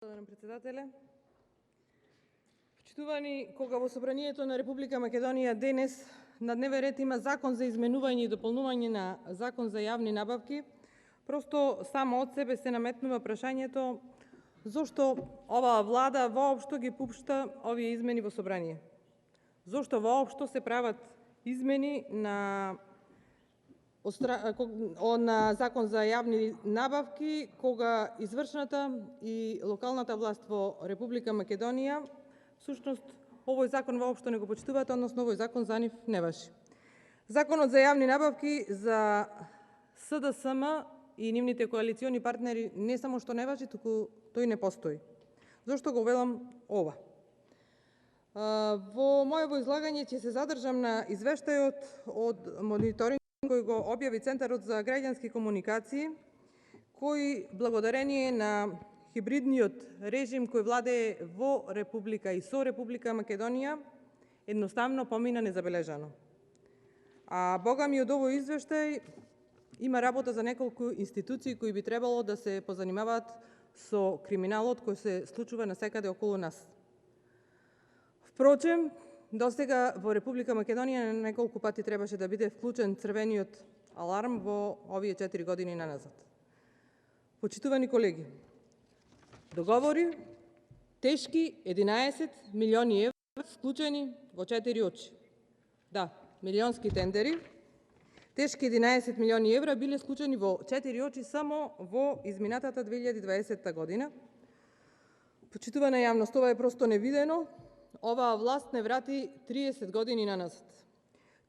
Благодарам, председателе. Почитувани, кога во Собранието на Република Македонија денес на дневен ред има Закон за изменување и дополнување на Закон за јавни набавки, просто само од себе се наметнува прашањето зошто оваа влада воопшто ги пушта овие измени во Собрание? Зошто воопшто се прават измени на Закон за јавни набавки, кога извршната и локалната власт во Република Македонија, всушност овој закон воопшто не го почитуваат, односно овој закон за нив не важи. Законот за јавни набавки за СДСМ и нивните коалициони партнери не само што не важи, туку тој не постои. Зошто го велам ова? Во моето излагање ќе се задржам на извештајот од мониторинг кој го објави Центарот за граѓански комуникации, кој благодарение на хибридниот режим кој владее во Република и со Република Македонија, едноставно помина незабележано. А бога ми од овој извештај има работа за неколку институции кои би требало да се позанимаваат со криминалот кој се случува насекаде околу нас. Впрочем, досега во Република Македонија неколку пати требаше да биде вклучен црвениот аларм во овие 4 години наназад. Почитувани колеги, договори тешки 11 милиони евра вклучени во 4 очи. Да, милионски тендери, тешки 11 милиони евра биле склучени во 4 очи само во изминатата 2020 година. Почитувана јавност, ова е просто невидено. Оваа власт не врати 30 години наназад.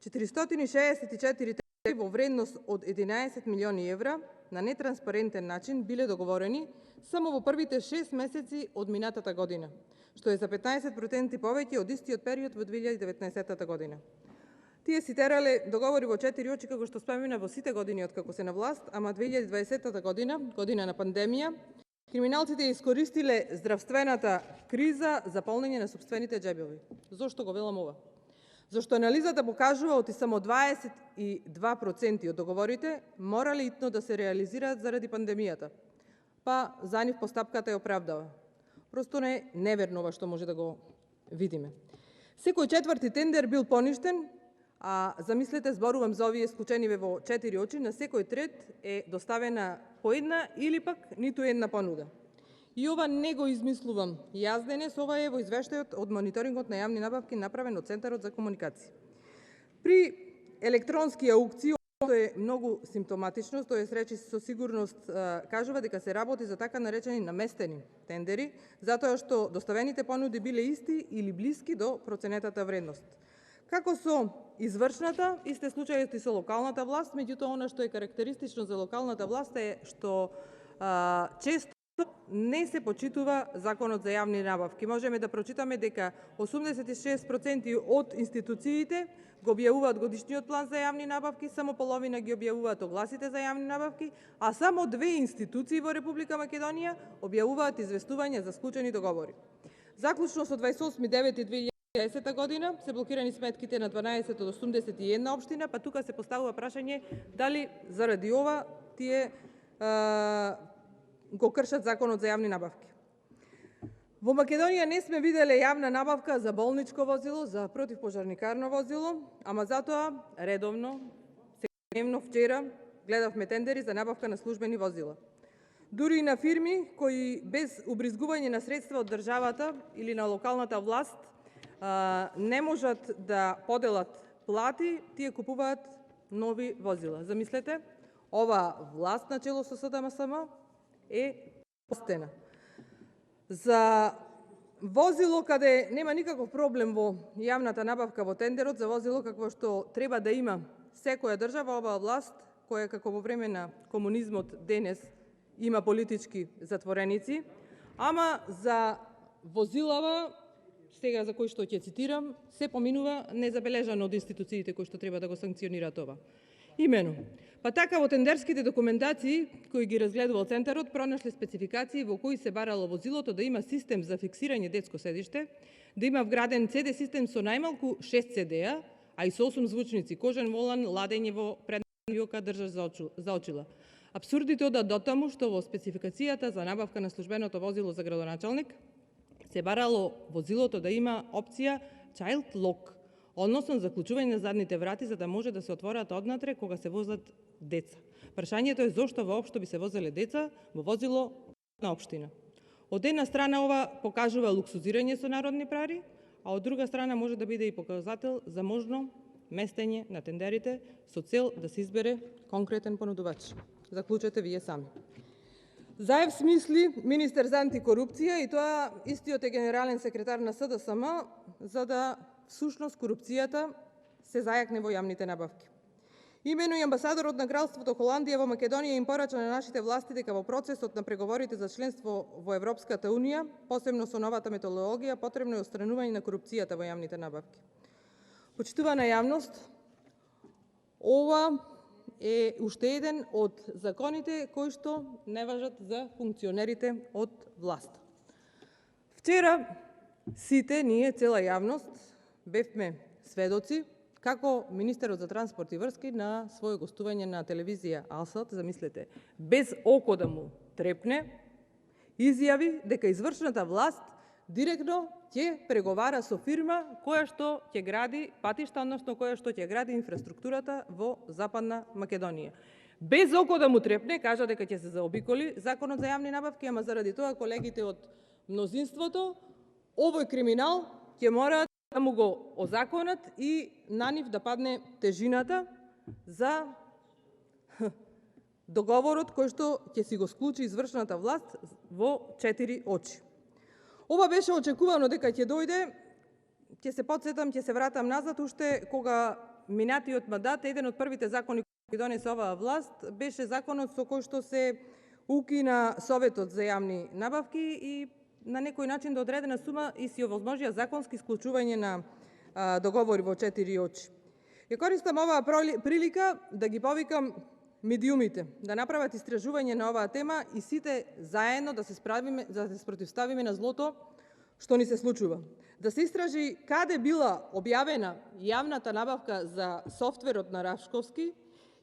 464 тендери во вредност од 11 милиони евра на нетранспарентен начин биле договорени само во првите 6 месеци од минатата година, што е за 15% повеќе од истиот период во 2019 година. Тие си терале договори во 4 очи, како што спомена, во сите години откако се на власт, ама 2020 година, година на пандемија, криминалците искористиле здравствената криза за полнење на сопствените џебови. Зошто го велам ова? Зашто анализата покажува оти само 22% од договорите морале итно да се реализираат заради пандемијата. Па за нив постапката е оправдава. Просто не е неверно ова што може да го видиме. Секој четврти тендер бил поништен, а замислете, зборувам за овие склучени во 4 очи, на секој трет е доставена по една или пак ниту една понуда. И ова не го измислувам јас денес, ова е во извештајот од мониторингот на јавни набавки направен од Центарот за комуникации. При електронски аукции, тоа е многу симптоматично, тоа е речи со сигурност кажува дека се работи за така наречени наместени тендери, затоа што доставените понуди биле исти или блиски до проценетата вредност. Како со извршната, исти случајот и со локалната власт, меѓутоа она што е карактеристично за локалната власт е што често не се почитува Законот за јавни набавки. Можеме да прочитаме дека 86% од институциите го објавуваат годишниот план за јавни набавки, само половина ги објавуваат огласите за јавни набавки, а само 2 институции во Република Македонија објавуваат известување за склучени договори. Заклучно со 28.9.2010 година се блокирани сметките на 12 од 81 општина, па тука се поставува прашање дали заради ова тие го кршат Законот за јавни набавки. Во Македонија не сме виделе јавна набавка за болничко возило, за противпожарникарно возило, ама затоа редовно, секојдневно вчера гледавме тендери за набавка на службени возила. Дури и на фирми кои без убризгување на средства од државата или на локалната власт не можат да поделат плати, тие купуваат нови возила. Замислете, ова власт на чело со СДМСМ е постена. За возило каде нема никаков проблем во јавната набавка во тендерот, за возило какво што треба да има секоја држава, оваа власт, која како во време на комунизмот денес има политички затвореници, ама за возилава, сега за кои што ќе цитирам, се поминува незабележано од институциите кои што треба да го санкционираат ова. Имено, па така во тендерските документации кои ги разгледувал Центарот пронашле спецификации во кои се барало возилото да има систем за фиксирање детско седиште, да има вграден CD систем со најмалку 6 CD-а, а и со 8 звучници, кожен волан, ладење во предната вилка, држач за очила. Апсурдите одат дотаму што во спецификацијата за набавка на службеното возило за градоначалник се барало возилото да има опција child lock, односно заклучување на задните врати за да може да се отворат однатре кога се возат деца. Прашањето е зошто воопшто би се возеле деца во возило на општина. Од една страна ова покажува луксузирање со народни пари, а од друга страна може да биде и показател за можно местење на тендерите со цел да се избере конкретен понудувач. Заклучете вие сами. Заев смисли министер за антикорупција и тоа истиот е генерален секретар на СДСМ, за да всушност корупцијата се зајакне во јавните набавки. Имено и амбасадорот на Кралството Холандија во Македонија им порача на нашите власти дека во процесот на преговорите за членство во Европската Унија, посебно со новата методологија, потребно е отстранување на корупцијата во јавните набавки. Почитувана јавност, ова е уште еден од законите кои што не важат за функционерите од власт. Вчера сите ние, цела јавност, бевме сведоци како министерот за транспорт и врски на своје гостување на телевизија Алсат, замислете, без око да му трепне, изјави дека извршната власт директно ќе преговара со фирма која што ќе гради патишта, односно која што ќе гради инфраструктурата во Западна Македонија. Без око да му трепне, кажа дека ќе се заобиколи Законот за јавни набавки, ама заради тоа колегите од мнозинството овој криминал ќе мораат да му го озаконат и на нив да падне тежината за договорот кој што ќе си го склучи извршната власт во 4 очи. Ова беше очекувано дека ќе дојде. Ќе се потсетам, ќе се вратам назад, уште кога минатиот мандат, еден од првите закони кои донесе оваа власт беше законот со кој што се укина Советот за јавни набавки и на некој начин да одредена сума и си овозможија законски склучување на договори во 4 очи. Ја користам оваа прилика да ги повикам медиумите да направат истражување на оваа тема и сите заедно да се спротивставиме на злото што ни се случува. Да се истражи каде била објавена јавната набавка за софтверот на Рашковски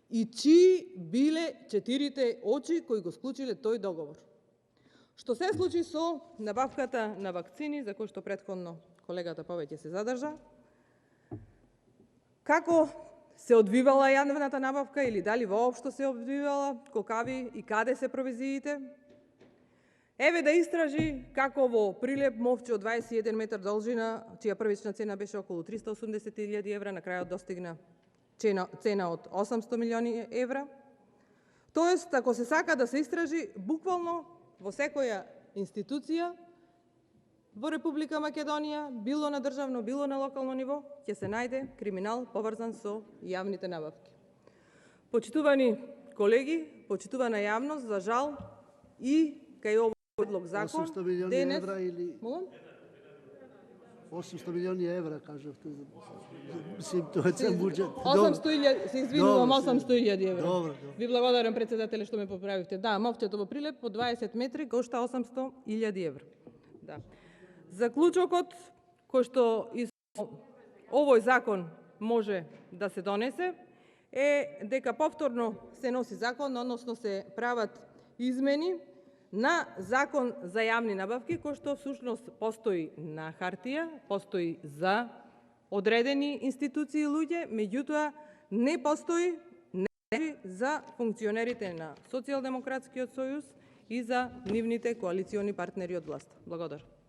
и чии биле 4 очи кои го склучиле тој договор. Што се случи со набавката на вакцини, за кој што претходно колегата повеќе се задржа, како се одвивала јавната набавка или дали воопшто се одвивала, колкави и каде се провизиите. Еве да истражи како во Прилеп мовче од 21 метар должина, чија првична цена беше околу 380.000 евра, на крајот достигна цена од 800 милиони евра. Тоест, ако се сака да се истражи, буквално во секоја институција во Република Македонија, било на државно, било на локално ниво, ќе се најде криминал поврзан со јавните набавки. Почитувани колеги, почитувана јавност, за жал и кај овој предлог закон 800 милиони денес... евра или... Молам? 800 милиони евра, кажавте. Мислим, тоа е цел буџет. 800.000, се извинувам, 800.000 евра. Добро. Ви благодарам, председателе, што ме поправивте. Да, мовчето во Прилеп по 20 метри кошта 800.000 евра. Да. Заклучокот кој што овој закон може да се донесе е дека повторно се носи закон, односно се прават измени на Закон за јавни набавки, кој што всушност постои на хартија, постои за одредени институции и луѓе, меѓутоа не постои за функционерите на Социјалдемократскиот сојуз и за нивните коалициони партнери од власт. Благодарам.